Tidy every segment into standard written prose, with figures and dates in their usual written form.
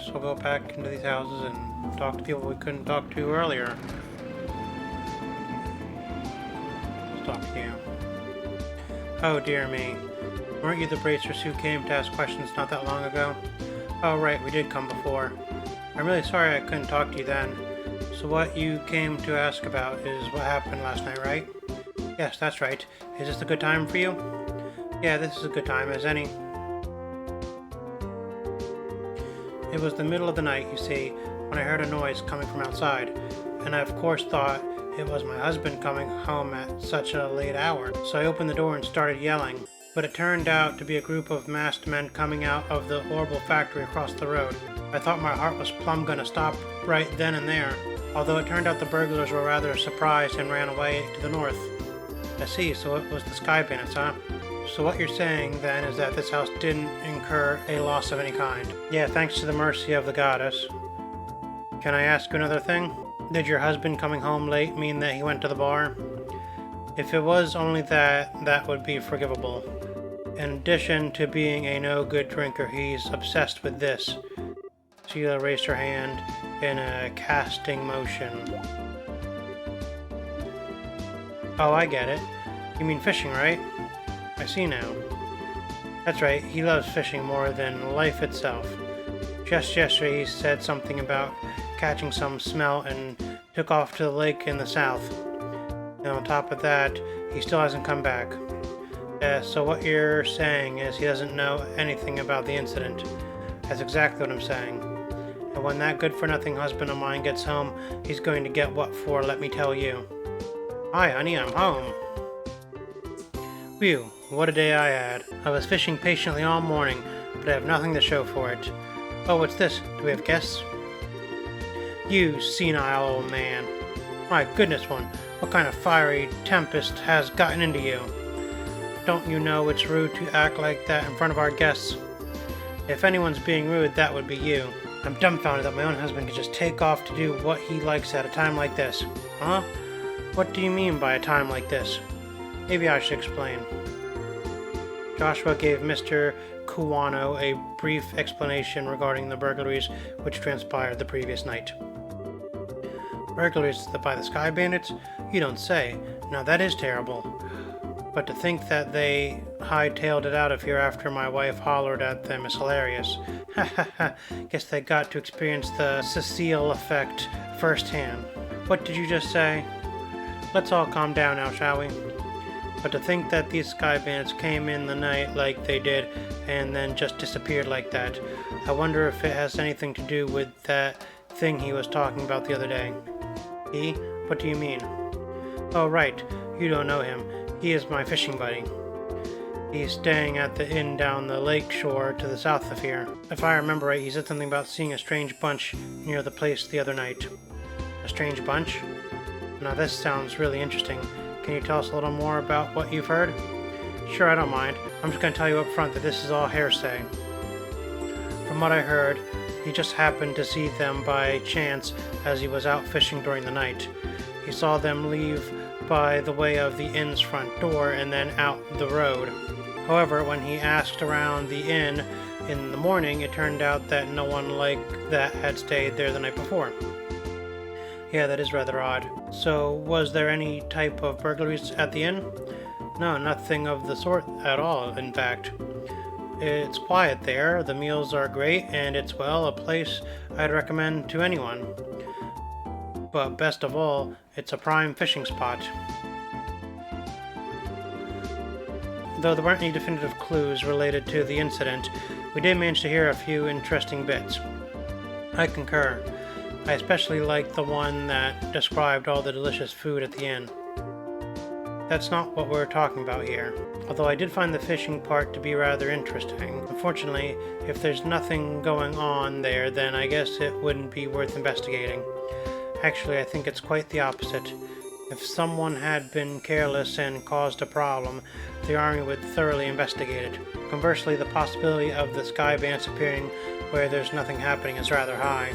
guess we'll go back into these houses and talk to people we couldn't talk to earlier. Let's talk to you. Oh dear me. Weren't you the bracers who came to ask questions not that long ago? Oh right, we did come before. I'm really sorry I couldn't talk to you then. So what you came to ask about is what happened last night, right? Yes, that's right. Is this a good time for you? Yeah, this is a good time as any. It was the middle of the night, you see, when I heard a noise coming from outside, and I of course thought it was my husband coming home at such a late hour. So I opened the door and started yelling, but it turned out to be a group of masked men coming out of the horrible factory across the road. I thought my heart was plumb gonna stop right then and there, although it turned out the burglars were rather surprised and ran away to the north. I see, so it was the Sky Bandits, huh? So what you're saying, then, is that this house didn't incur a loss of any kind? Yeah, thanks to the mercy of the goddess. Can I ask you another thing? Did your husband coming home late mean that he went to the bar? If it was only that, that would be forgivable. In addition to being a no-good drinker, he's obsessed with this. Sheila raised her hand in a casting motion. Oh, I get it. You mean fishing, right? I see now. That's right, he loves fishing more than life itself. Just yesterday he said something about catching some smelt and took off to the lake in the south. And on top of that, he still hasn't come back. So what you're saying is he doesn't know anything about the incident. That's exactly what I'm saying. And when that good-for-nothing husband of mine gets home, he's going to get what for, let me tell you. Hi, honey, I'm home. Phew, what a day I had. I was fishing patiently all morning, but I have nothing to show for it. Oh, what's this? Do we have guests? You senile old man. My goodness one, what kind of fiery tempest has gotten into you? Don't you know it's rude to act like that in front of our guests? If anyone's being rude, that would be you. I'm dumbfounded that my own husband could just take off to do what he likes at a time like this. Huh? What do you mean by a time like this? Maybe I should explain. Joshua gave Mr. Kuwano a brief explanation regarding the burglaries which transpired the previous night. Burglaries by the Sky Bandits? You don't say. Now that is terrible. But to think that they hightailed it out of here after my wife hollered at them is hilarious. Ha ha ha, guess they got to experience the Cecile effect firsthand. What did you just say? Let's all calm down now, shall we? But to think that these Sky Bandits came in the night like they did and then just disappeared like that. I wonder if it has anything to do with that thing he was talking about the other day. He? What do you mean? Oh right, you don't know him. He is my fishing buddy. He's staying at the inn down the lake shore to the south of here. If I remember right, he said something about seeing a strange bunch near the place the other night. A strange bunch? Now this sounds really interesting. Can you tell us a little more about what you've heard? Sure, I don't mind. I'm just going to tell you up front that this is all hearsay. From what I heard, he just happened to see them by chance as he was out fishing during the night. He saw them leave by the way of the inn's front door and then out the road. However, when he asked around the inn in the morning, it turned out that no one like that had stayed there the night before. Yeah, that is rather odd. So, was there any type of burglaries at the inn? No, nothing of the sort at all, in fact. It's quiet there, the meals are great, and it's, well, a place I'd recommend to anyone. But best of all, it's a prime fishing spot. Though there weren't any definitive clues related to the incident, we did manage to hear a few interesting bits. I concur. I especially liked the one that described all the delicious food at the inn. That's not what we're talking about here, although I did find the fishing part to be rather interesting. Unfortunately, if there's nothing going on there, then I guess it wouldn't be worth investigating. Actually, I think it's quite the opposite. If someone had been careless and caused a problem, the army would thoroughly investigate it. Conversely, the possibility of the Sky Bandits appearing where there's nothing happening is rather high.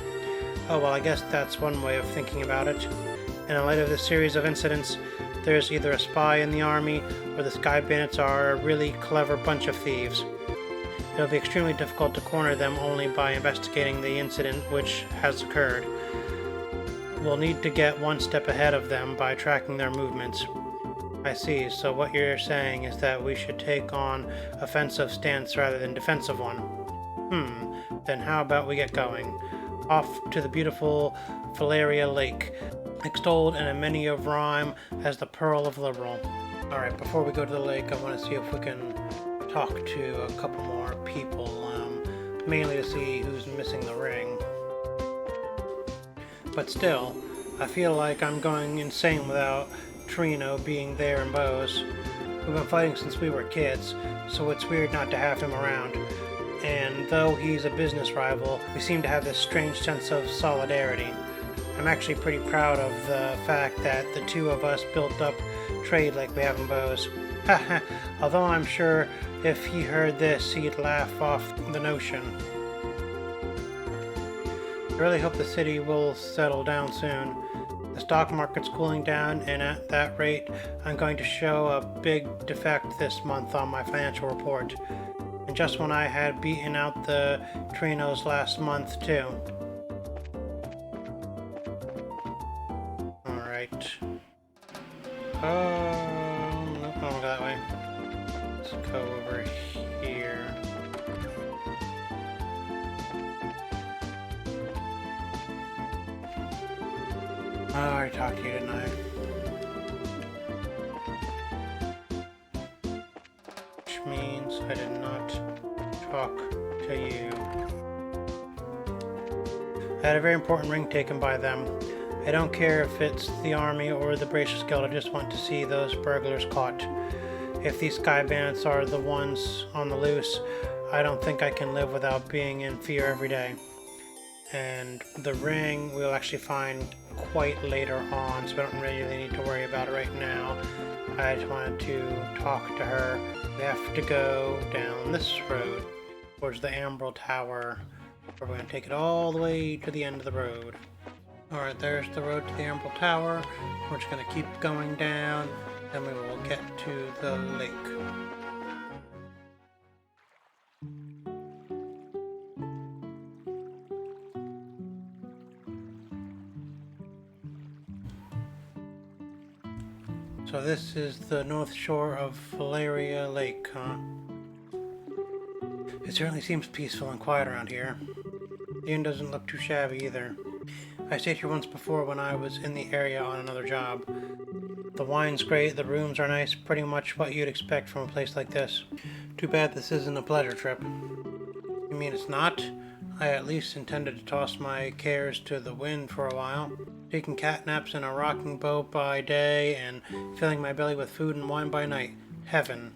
Oh well, I guess that's one way of thinking about it. And in light of this series of incidents, there's either a spy in the army or the Sky Bandits are a really clever bunch of thieves. It'll be extremely difficult to corner them only by investigating the incident which has occurred. We'll need to get one step ahead of them by tracking their movements. I see, so what you're saying is that we should take on offensive stance rather than defensive one. Then how about we get going? Off to the beautiful Valeria Lake, extolled in a many of rhyme as the Pearl of Liberal. Alright, before we go to the lake, I want to see if we can talk to a couple more people, mainly to see who's missing the ring. But still, I feel like I'm going insane without Trino being there in Bose. We've been fighting since we were kids, so it's weird not to have him around. And though he's a business rival, we seem to have this strange sense of solidarity. I'm actually pretty proud of the fact that the two of us built up trade like we have in Bose. Haha, although I'm sure if he heard this, he'd laugh off the notion. I really hope the city will settle down soon. The stock market's cooling down, and at that rate, I'm going to show a big defect this month on my financial report. And just when I had beaten out the Trinos last month, too. Alright. Nope, I won't go that way. Let's go over here. Oh, I already talked to you, didn't I? Which means I did not talk to you. I had a very important ring taken by them. I don't care if it's the army or the Bracious Guild, I just want to see those burglars caught. If these sky bandits are the ones on the loose, I don't think I can live without being in fear every day. And the ring we'll actually find quite later on, so I don't really need to worry about it right now. I just wanted to talk to her. We have to go down this road towards the Ambral Tower. We're going to take it all the way to the end of the road. Alright, there's the road to the Ambral Tower. We're just going to keep going down, and we will get to the lake. So this is the north shore of Valeria Lake, huh? It certainly seems peaceful and quiet around here. The inn doesn't look too shabby either. I stayed here once before when I was in the area on another job. The wine's great, the rooms are nice, pretty much what you'd expect from a place like this. Too bad this isn't a pleasure trip. You mean it's not? I at least intended to toss my cares to the wind for a while. Taking cat naps in a rocking boat by day and filling my belly with food and wine by night. Heaven.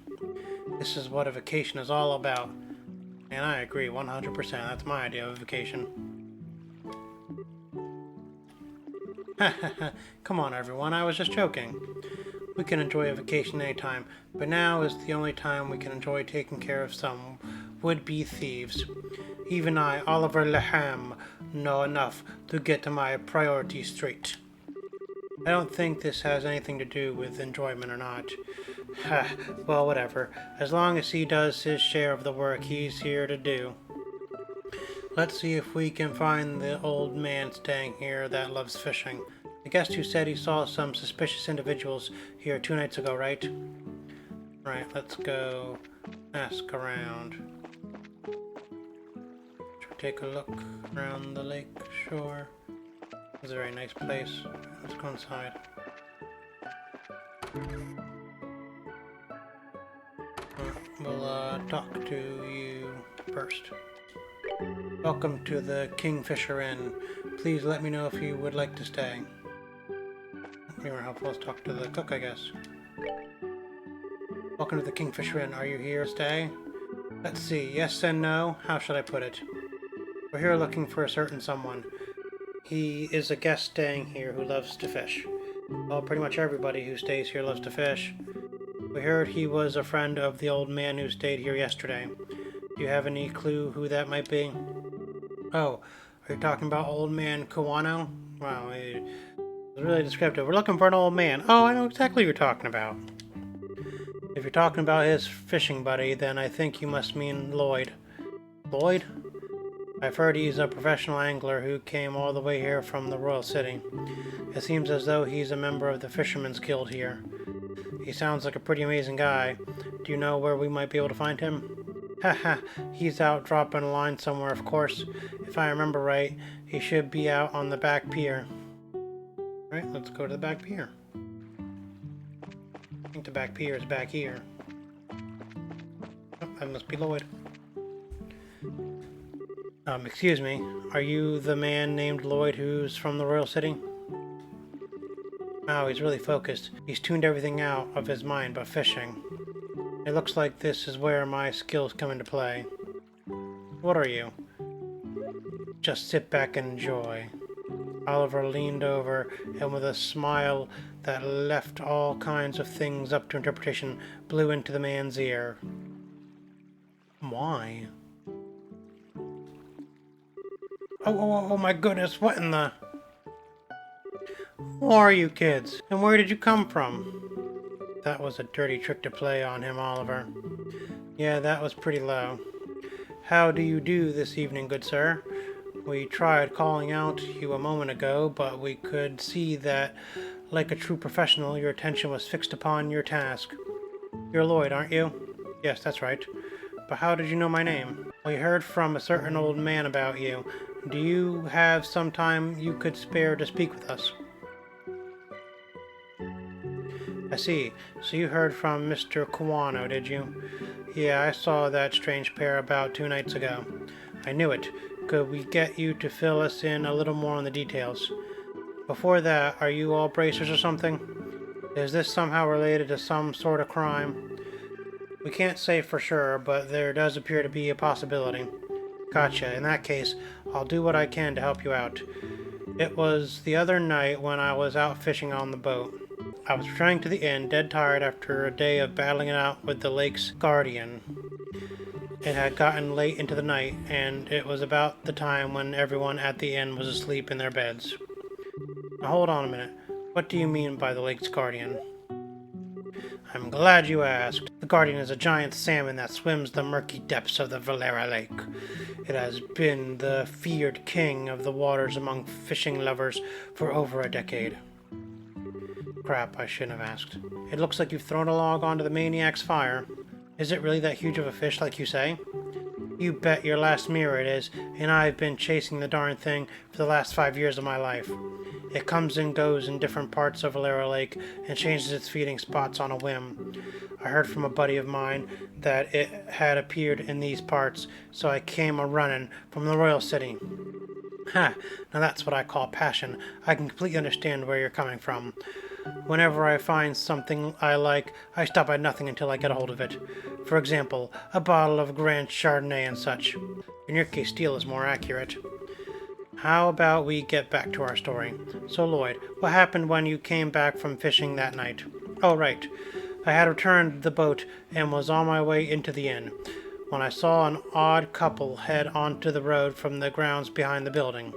This is what a vacation is all about. And I agree 100%. That's my idea of a vacation. Come on everyone, I was just joking. We can enjoy a vacation anytime, but now is the only time we can enjoy taking care of some would-be thieves. Even I, Oliver Laham, know enough to get my priorities straight. I don't think this has anything to do with enjoyment or not. Well, whatever. As long as he does his share of the work he's here to do. Let's see if we can find the old man staying here that loves fishing. The guest who said he saw some suspicious individuals here 2 nights ago, right? Right, let's go ask around. Should we take a look around the lake shore? It's a very nice place. Let's go inside. We'll talk to you first. Welcome to the Kingfisher Inn. Please let me know if you would like to stay. You were helpful. Let's talk to the cook, I guess. Welcome to the Kingfisher Inn. Are you here to stay? Let's see. Yes and no. How should I put it? We're here looking for a certain someone. He is a guest staying here who loves to fish. Well, pretty much everybody who stays here loves to fish. We heard he was a friend of the old man who stayed here yesterday. Do you have any clue who that might be? Oh, are you talking about old man Kawano? Wow, it's really descriptive. We're looking for an old man. Oh, I know exactly what you're talking about. If you're talking about his fishing buddy, then I think you must mean Lloyd. Lloyd? I've heard he's a professional angler who came all the way here from the Royal City. It seems as though he's a member of the Fishermen's Guild here. He sounds like a pretty amazing guy. Do you know where we might be able to find him? Haha, he's out dropping a line somewhere, of course. If I remember right, he should be out on the back pier. Alright, let's go to the back pier. I think the back pier is back here. Oh, that must be Lloyd. Excuse me, are you the man named Lloyd who's from the Royal City? Wow, he's really focused. He's tuned everything out of his mind but fishing. It looks like this is where my skills come into play. What are you? Just sit back and enjoy. Oliver leaned over and with a smile that left all kinds of things up to interpretation blew into the man's ear. Why? Oh my goodness, what in the... Who are you kids? And where did you come from? That was a dirty trick to play on him, Oliver. Yeah, that was pretty low. How do you do this evening, good sir? We tried calling out you a moment ago, but we could see that, like a true professional, your attention was fixed upon your task. You're Lloyd, aren't you? Yes, that's right. But how did you know my name? We heard from a certain old man about you. Do you have some time you could spare to speak with us? I see. So you heard from Mr. Kawano, did you? Yeah, I saw that strange pair about 2 nights ago. I knew it. Could we get you to fill us in a little more on the details? Before that, are you all bracers or something? Is this somehow related to some sort of crime? We can't say for sure, but there does appear to be a possibility. Gotcha. In that case, I'll do what I can to help you out. It was the other night when I was out fishing on the boat. I was returning to the inn, dead tired after a day of battling it out with the lake's guardian. It had gotten late into the night, and it was about the time when everyone at the inn was asleep in their beds. Now hold on a minute. What do you mean by the lake's guardian? I'm glad you asked. The guardian is a giant salmon that swims the murky depths of the Valera Lake. It has been the feared king of the waters among fishing lovers for over a decade. Crap, I shouldn't have asked. It looks like you've thrown a log onto the maniac's fire. Is it really that huge of a fish like you say? You bet your last mirror it is, and I've been chasing the darn thing for the last 5 years of my life. It comes and goes in different parts of Valera Lake and changes its feeding spots on a whim. I heard from a buddy of mine that it had appeared in these parts, so I came a-running from the Royal City. Ha! Now that's what I call passion. I can completely understand where you're coming from. Whenever I find something I like, I stop at nothing until I get a hold of it. For example, a bottle of Grand Chardonnay and such. In your case, steel is more accurate. How about we get back to our story? So, Lloyd, what happened when you came back from fishing that night? Oh, right. I had returned the boat and was on my way into the inn, when I saw an odd couple head onto the road from the grounds behind the building.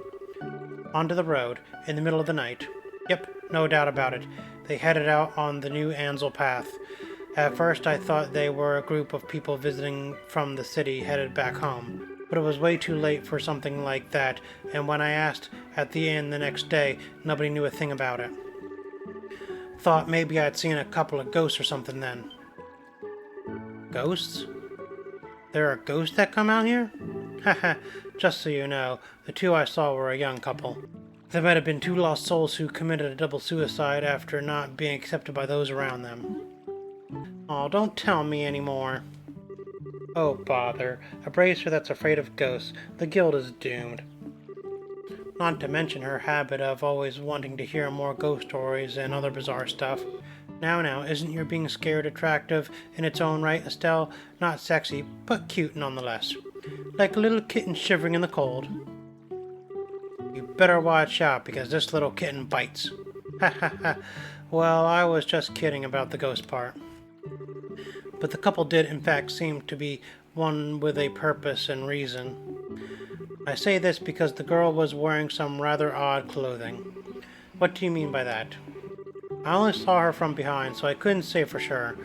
Onto the road, in the middle of the night. Yep, no doubt about it. They headed out on the new Ansel path. At first I thought they were a group of people visiting from the city headed back home. But it was way too late for something like that, and when I asked at the inn the next day, nobody knew a thing about it. Thought maybe I'd seen a couple of ghosts or something then. Ghosts? There are ghosts that come out here? Haha, just so you know, the 2 I saw were a young couple. They might have been 2 lost souls who committed a double suicide after not being accepted by those around them. Oh, don't tell me anymore. Oh, bother. A bracer that's afraid of ghosts. The guild is doomed. Not to mention her habit of always wanting to hear more ghost stories and other bizarre stuff. Now, isn't your being scared attractive in its own right, Estelle? Not sexy, but cute nonetheless. Like a little kitten shivering in the cold. You better watch out, because this little kitten bites. Ha ha ha. Well, I was just kidding about the ghost part. But the couple did in fact seem to be one with a purpose and reason. I say this because the girl was wearing some rather odd clothing. What do you mean by that? I only saw her from behind, so I couldn't say for sure,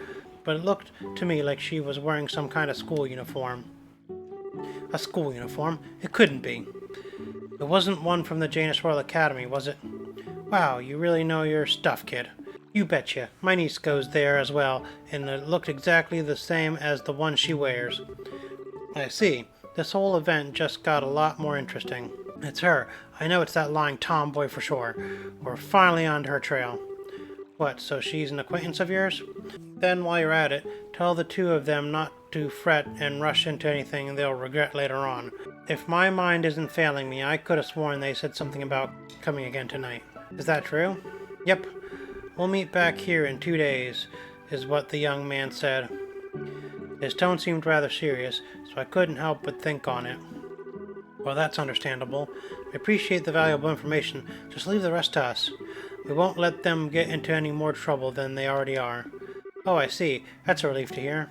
but it looked to me like she was wearing some kind of school uniform. A school uniform? It couldn't be. It wasn't one from the Janus Royal Academy, was it? Wow, you really know your stuff, kid. You betcha. My niece goes there as well, and it looked exactly the same as the one she wears. I see. This whole event just got a lot more interesting. It's her. I know it's that lying tomboy for sure. We're finally onto her trail. What, so she's an acquaintance of yours? Then while you're at it, tell the two of them not to fret and rush into anything they'll regret later on. If my mind isn't failing me, I could have sworn they said something about coming again tonight. Is that true? Yep. We'll meet back here in 2 days, is what the young man said. His tone seemed rather serious, so I couldn't help but think on it. Well, that's understandable. I appreciate the valuable information. Just leave the rest to us. We won't let them get into any more trouble than they already are. Oh, I see. That's a relief to hear.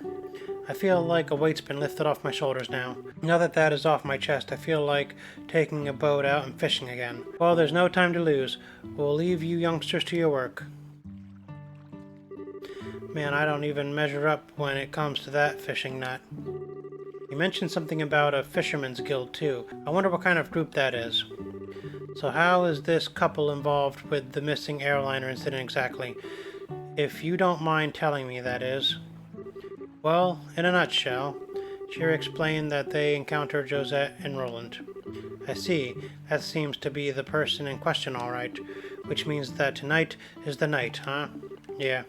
I feel like a weight's been lifted off my shoulders now. Now that that is off my chest, I feel like taking a boat out and fishing again. Well, there's no time to lose. We'll leave you youngsters to your work. Man, I don't even measure up when it comes to that fishing nut. You mentioned something about a fisherman's guild too. I wonder what kind of group that is. So how is this couple involved with the missing airliner incident exactly? If you don't mind telling me, that is. Well, in a nutshell, she explained that they encountered Josette and Roland. I see. That seems to be the person in question, all right. Which means that tonight is the night, huh? Yeah.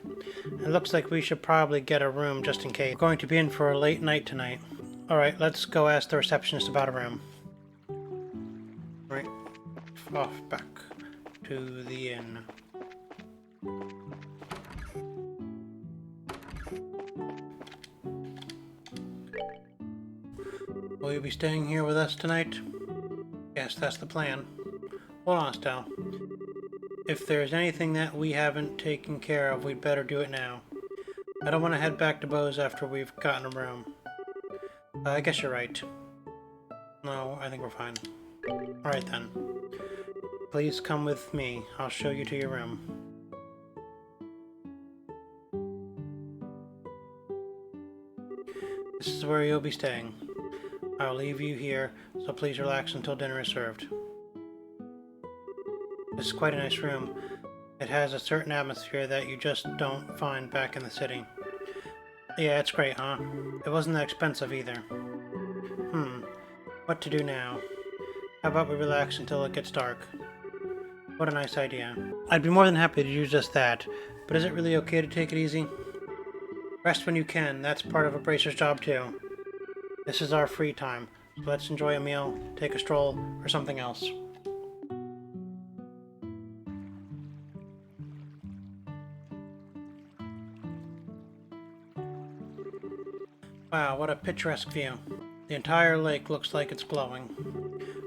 It looks like we should probably get a room just in case. We're going to be in for a late night tonight. Alright, let's go ask the receptionist about a room. Right. Off back to the inn. Will you be staying here with us tonight? Yes, that's the plan. Hold on, Estelle. If there's anything that we haven't taken care of, we'd better do it now. I don't want to head back to Bose after we've gotten a room. I guess you're right. No, I think we're fine. Alright then. Please come with me. I'll show you to your room. This is where you'll be staying. I'll leave you here, so please relax until dinner is served. This is quite a nice room. It has a certain atmosphere that you just don't find back in the city. Yeah, it's great, huh? It wasn't that expensive either. What to do now? How about we relax until it gets dark? What a nice idea. I'd be more than happy to do just that, but is it really okay to take it easy? Rest when you can, that's part of a bracer's job too. This is our free time, so let's enjoy a meal, take a stroll, or something else. Wow, what a picturesque view. The entire lake looks like it's glowing.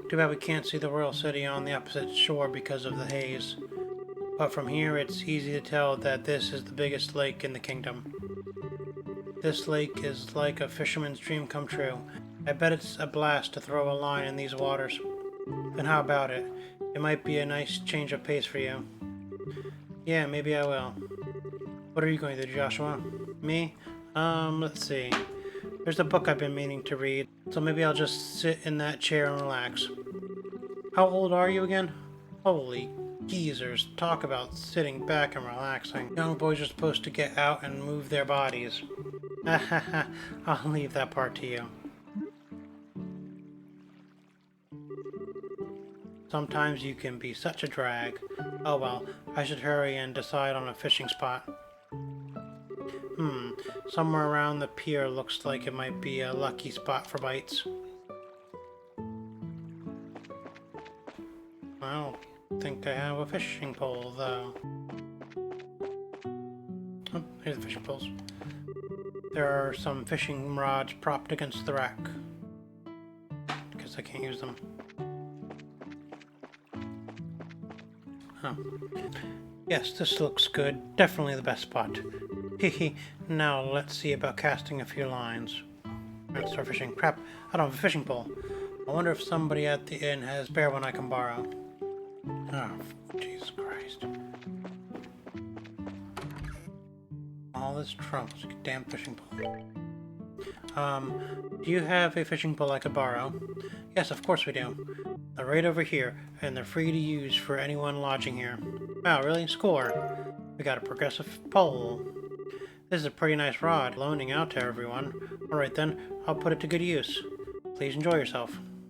Too bad we can't see the royal city on the opposite shore because of the haze. But from here it's easy to tell that this is the biggest lake in the kingdom. This lake is like a fisherman's dream come true. I bet it's a blast to throw a line in these waters. Then how about it? It might be a nice change of pace for you. Yeah, maybe I will. What are you going to do, Joshua? Me? Let's see. There's a book I've been meaning to read, so maybe I'll just sit in that chair and relax. How old are you again? Holy geezers, talk about sitting back and relaxing. Young boys are supposed to get out and move their bodies. I'll leave that part to you. Sometimes you can be such a drag. Oh well, I should hurry and decide on a fishing spot. Somewhere around the pier looks like it might be a lucky spot for bites. I don't think I have a fishing pole, though. Oh, here's the fishing poles. There are some fishing rods propped against the rack. Because I can't use them. Oh. Yes, this looks good. Definitely the best spot. Hehe. Now let's see about casting a few lines. Let's start fishing. Crap, I don't have a fishing pole. I wonder if somebody at the inn has a spare one I can borrow. Oh, Jesus Christ. All this trouble, damn fishing pole. Do you have a fishing pole I could borrow? Yes, of course we do. They're right over here, and they're free to use for anyone lodging here. Wow, really? Score! We got a progressive pole. This is a pretty nice rod, loaning out to everyone. Alright then, I'll put it to good use. Please enjoy yourself.